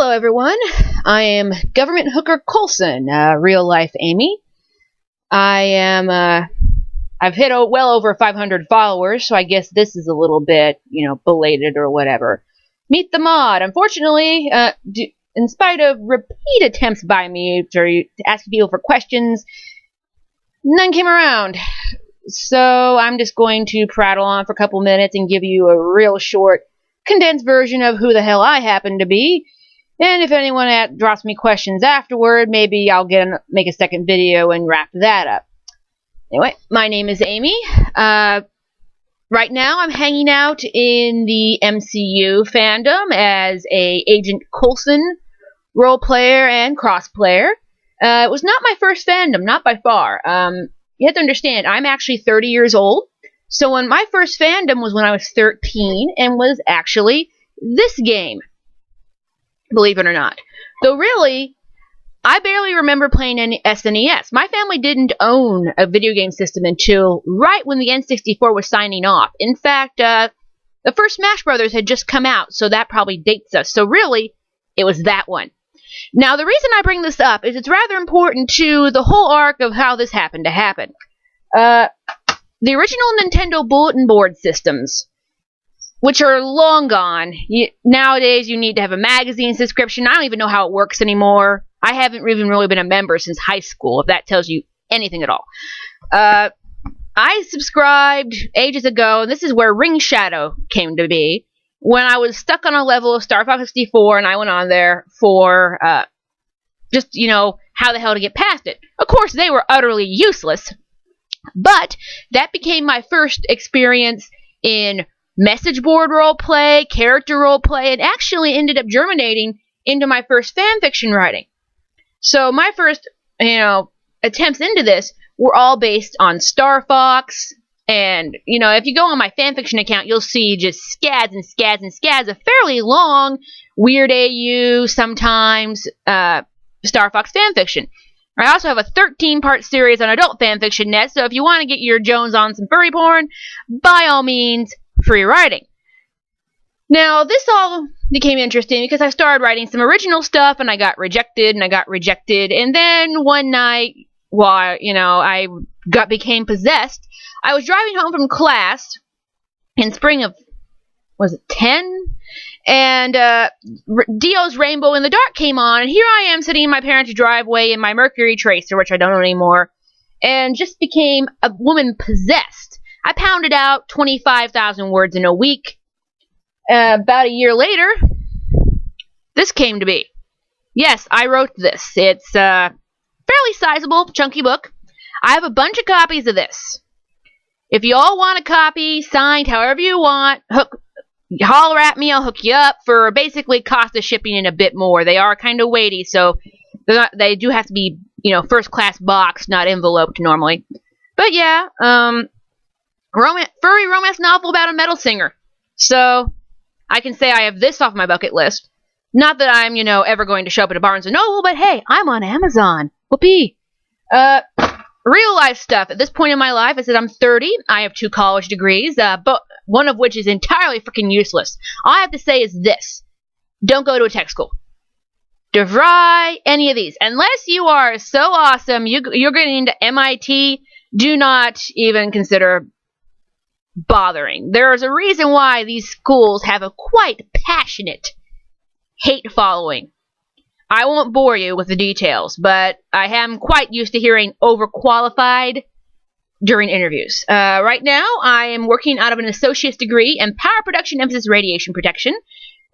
Hello everyone, I am GovtHookerCoulson, real life Amy. I've hit well over 500 followers, so I guess this is a little bit, belated or whatever. Meet the mod. Unfortunately, in spite of repeat attempts by me to ask people for questions, none came around. So I'm just going to prattle on for a couple minutes and give you a real short, condensed version of who the hell I happen to be. And if anyone drops me questions afterward, maybe I'll make a second video and wrap that up. Anyway, my name is Amy. Right now I'm hanging out in the MCU fandom as a Agent Coulson role player and cross player. It was not my first fandom, not by far. You have to understand, I'm actually 30 years old. So when my first fandom was when I was 13 and was actually this game. Believe it or not. Though really, I barely remember playing any SNES. My family didn't own a video game system until right when the N64 was signing off. In fact, the first Smash Brothers had just come out, so that probably dates us. So really, it was that one. Now, the reason I bring this up is it's rather important to the whole arc of how this happened to happen. The original Nintendo bulletin board systems, which are long gone. Nowadays, you need to have a magazine subscription. I don't even know how it works anymore. I haven't even really been a member since high school, if that tells you anything at all. I subscribed ages ago, and this is where Ring Shadow came to be, when I was stuck on a level of Star Fox 64, and I went on there for just, how the hell to get past it. Of course, they were utterly useless, but that became my first experience in message board roleplay, character roleplay, and actually ended up germinating into my first fanfiction writing. So my first, attempts into this were all based on Star Fox, and, if you go on my fanfiction account, you'll see just scads and scads and scads of fairly long, Weird AU, sometimes, Star Fox fanfiction. I also have a 13-part series on adult fanfiction net, so if you want to get your Jones on some furry porn, by all means, free writing. Now, this all became interesting because I started writing some original stuff and I got rejected and I got rejected. And then one night, while, I became possessed, I was driving home from class in spring of, 10? And Dio's Rainbow in the Dark came on, and here I am sitting in my parents' driveway in my Mercury Tracer, which I don't own anymore, and just became a woman possessed. I pounded out 25,000 words in a week. About a year later, this came to be. Yes, I wrote this. It's a fairly sizable, chunky book. I have a bunch of copies of this. If you all want a copy, signed however you want, holler at me, I'll hook you up for basically cost of shipping and a bit more. They are kind of weighty, so they do have to be, first-class box, not enveloped normally. But yeah, furry romance novel about a metal singer. So I can say I have this off my bucket list. Not that I'm, ever going to show up at a Barnes & Noble, but hey, I'm on Amazon. Whoopee. Real life stuff. At this point in my life, I said I'm 30. I have 2 college degrees, but one of which is entirely freaking useless. All I have to say is this. Don't go to a tech school. DeVry, any of these. Unless you are so awesome, you're getting into MIT, do not even consider bothering. There's a reason why these schools have a quite passionate hate following. I won't bore you with the details, but I am quite used to hearing overqualified during interviews. Right now, I am working out of an associate's degree in power production emphasis radiation protection.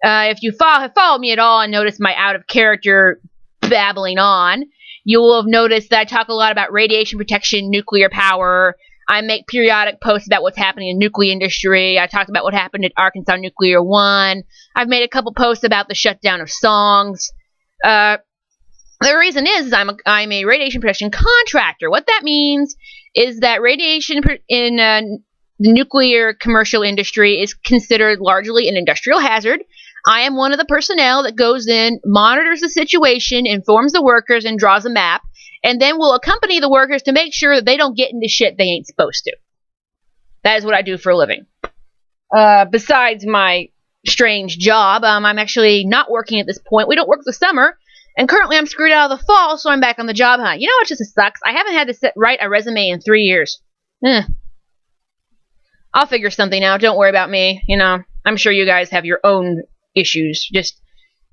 If you have followed me at all and noticed my out-of-character babbling on, you will have noticed that I talk a lot about radiation protection, nuclear power. I make periodic posts about what's happening in the nuclear industry. I talked about what happened at Arkansas Nuclear 1. I've made a couple posts about the shutdown of songs. The reason is I'm a radiation protection contractor. What that means is that radiation in the nuclear commercial industry is considered largely an industrial hazard. I am one of the personnel that goes in, monitors the situation, informs the workers, and draws a map, and then will accompany the workers to make sure that they don't get into shit they ain't supposed to. That is what I do for a living. Besides my strange job. I'm actually not working at this point. We don't work the summer, and currently I'm screwed out of the fall, so I'm back on the job hunt. You know what just sucks? I haven't had to write a resume in 3 years. I'll figure something out. Don't worry about me. You know, I'm sure you guys have your own issues. Just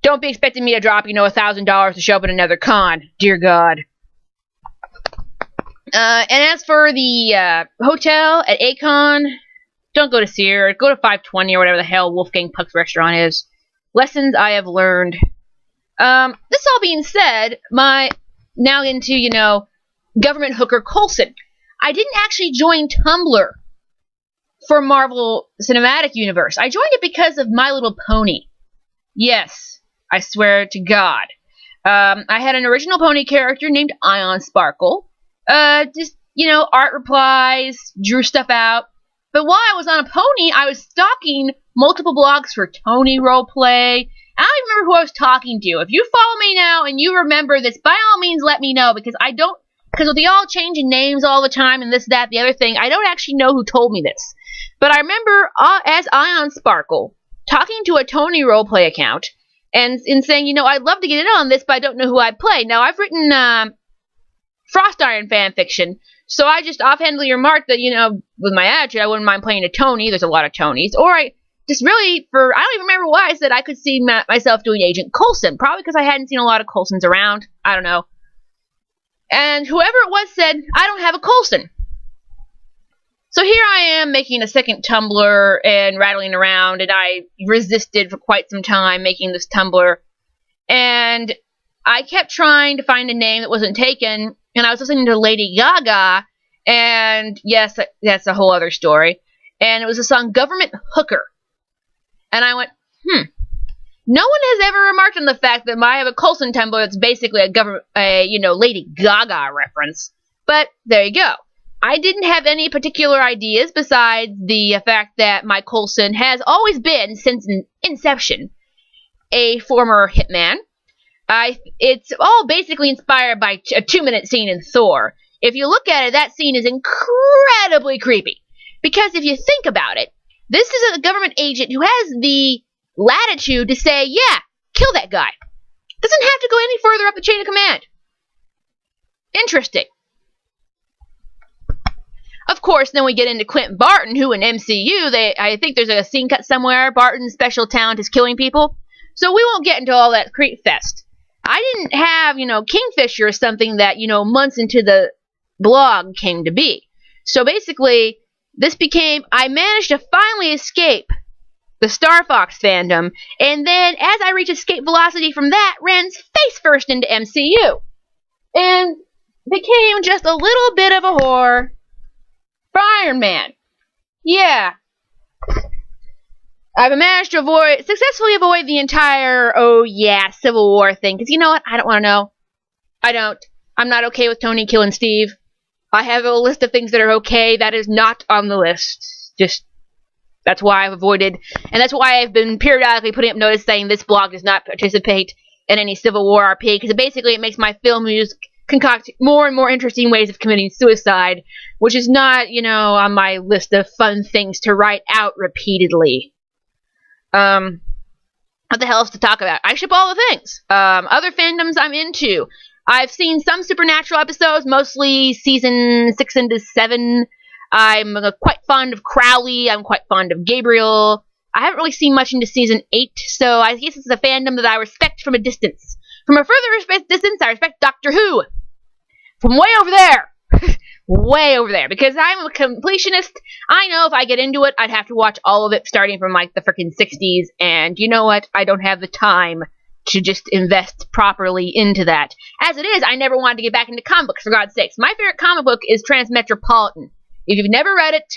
don't be expecting me to drop, $1,000 to show up at another con. Dear God. And as for the hotel at Acon, don't go to Sear. Go to 520 or whatever the hell Wolfgang Puck's restaurant is. Lessons I have learned. This all being said, now into, Government Hooker Coulson. I didn't actually join Tumblr for Marvel Cinematic Universe. I joined it because of My Little Pony. Yes, I swear to God. I had an original pony character named Ion Sparkle. Art replies, drew stuff out. But while I was on a pony, I was stalking multiple blogs for Tony Roleplay. I don't remember who I was talking to. If you follow me now and you remember this, by all means let me know, because with the all changing names all the time and this, that, the other thing, I don't actually know who told me this. But I remember as Ion Sparkle talking to a Tony Roleplay account and saying, I'd love to get in on this, but I don't know who I'd play. Now, I've written Frost Iron fan fiction, so I just offhandedly remarked that, with my attitude, I wouldn't mind playing a Tony. There's a lot of Tonys. Or I don't even remember why I said I could see myself doing Agent Coulson. Probably because I hadn't seen a lot of Coulsons around. I don't know. And whoever it was said, I don't have a Coulson. So here I am making a second Tumblr and rattling around, and I resisted for quite some time making this Tumblr. And I kept trying to find a name that wasn't taken, and I was listening to Lady Gaga, and yes, that's a whole other story. And it was the song Government Hooker. And I went, No one has ever remarked on the fact that I have a Coulson Tumblr that's basically a Lady Gaga reference. But there you go. I didn't have any particular ideas besides the fact that my Coulson has always been, since inception, a former hitman. It's all basically inspired by a 2-minute scene in Thor. If you look at it, that scene is incredibly creepy. Because if you think about it, this is a government agent who has the latitude to say, yeah, kill that guy. Doesn't have to go any further up the chain of command. Interesting. Of course, then we get into Quentin Barton, who in MCU, I think there's a scene cut somewhere, Barton's special talent is killing people. So we won't get into all that creep fest. I didn't have, Kingfisher or something that, months into the blog came to be. So basically, I managed to finally escape the Star Fox fandom, and then as I reached escape velocity from that, ran face first into MCU. And became just a little bit of a whore for Iron Man. Yeah. I've managed to successfully avoid the entire, Civil War thing. Because you know what? I don't want to know. I'm not okay with Tony killing Steve. I have a list of things that are okay. That is not on the list. That's why I've avoided. And that's why I've been periodically putting up notice saying this blog does not participate in any Civil War RP. Because basically it makes my film music concoct more and more interesting ways of committing suicide. Which is not, on my list of fun things to write out repeatedly. What the hell else to talk about? I ship all the things. Other fandoms I'm into. I've seen some Supernatural episodes, mostly season 6 into 7. I'm quite fond of Crowley. I'm quite fond of Gabriel. I haven't really seen much into season 8, so I guess it's a fandom that I respect from a distance. From a further distance, I respect Doctor Who. From way over there. Way over there, because I'm a completionist. I know if I get into it, I'd have to watch all of it starting from the freaking 60s, and you know what? I don't have the time to just invest properly into that. As it is, I never wanted to get back into comic books, for God's sakes. My favorite comic book is Transmetropolitan. If you've never read it,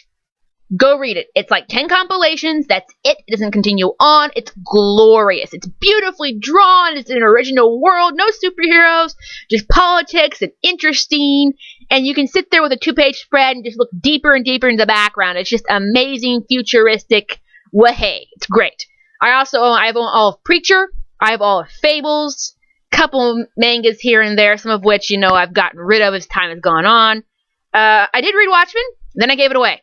go read it. It's 10 compilations. That's it. It doesn't continue on. It's glorious. It's beautifully drawn. It's an original world. No superheroes. Just politics and interesting. And you can sit there with a 2-page spread and just look deeper and deeper into the background. It's just amazing, futuristic. Wahey. It's great. I have all of Preacher. I have all of Fables. Couple mangas here and there. Some of which, I've gotten rid of as time has gone on. I did read Watchmen. Then I gave it away.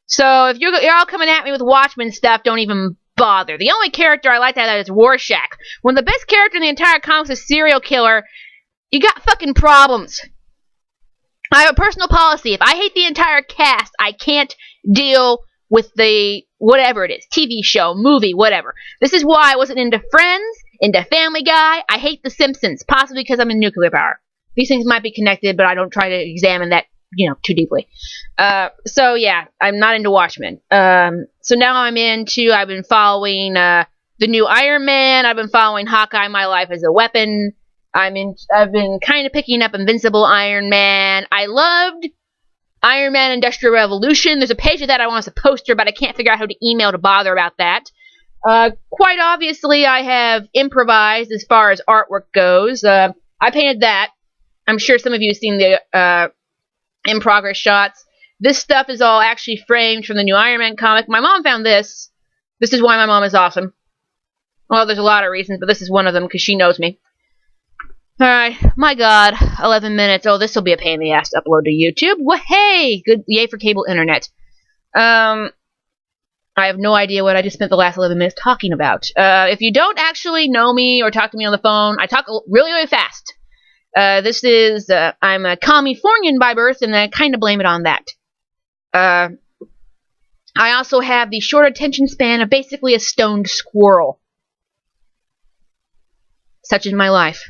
So if you're all coming at me with Watchmen stuff, don't even bother. The only character I like that is Rorschach. When the best character in the entire comics is serial killer, you got fucking problems. I have a personal policy. If I hate the entire cast, I can't deal with the whatever it is, TV show, movie, whatever. This is why I wasn't into Friends, into Family Guy. I hate The Simpsons, possibly because I'm in nuclear power. These things might be connected, but I don't try to examine that, too deeply. So yeah, I'm not into Watchmen. So now I've been following the new Iron Man. I've been following Hawkeye, My Life as a Weapon. I've been kind of picking up Invincible Iron Man. I loved Iron Man Industrial Revolution. There's a page of that I want as a poster, but I can't figure out how to email to bother about that. Quite obviously, I have improvised as far as artwork goes. I painted that. I'm sure some of you have seen the in-progress shots. This stuff is all actually framed from the new Iron Man comic. My mom found this. This is why my mom is awesome. Well, there's a lot of reasons, but this is one of them because she knows me. Alright, my god, 11 minutes. Oh, this will be a pain in the ass to upload to YouTube. Well, hey! Good, yay for cable internet. I have no idea what I just spent the last 11 minutes talking about. If you don't actually know me or talk to me on the phone, I talk really, really fast. I'm a Californian by birth, and I kind of blame it on that. I also have the short attention span of basically a stoned squirrel. Such is my life.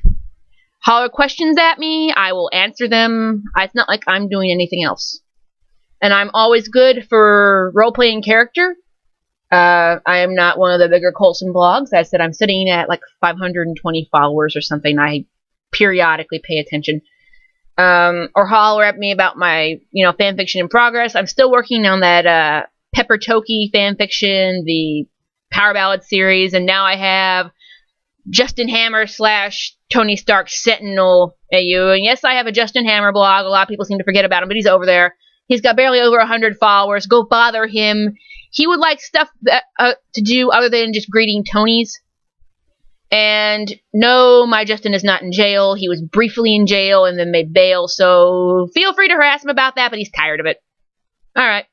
Holler questions at me, I will answer them. It's not like I'm doing anything else. And I'm always good for role-playing character. I am not one of the bigger Coulson blogs. I said I'm sitting at like 520 followers or something. I periodically pay attention. Or holler at me about my, fanfiction in progress. I'm still working on that Pepper Toki fanfiction, the Power Ballad series, and now I have Justin Hammer / Tony Stark Sentinel AU. And yes, I have a Justin Hammer blog. A lot of people seem to forget about him, but he's over there. He's got barely over 100 followers. Go bother him. He would like stuff to do other than just greeting Tonys. And no, my Justin is not in jail. He was briefly in jail and then made bail, so feel free to harass him about that, but he's tired of it. Alright.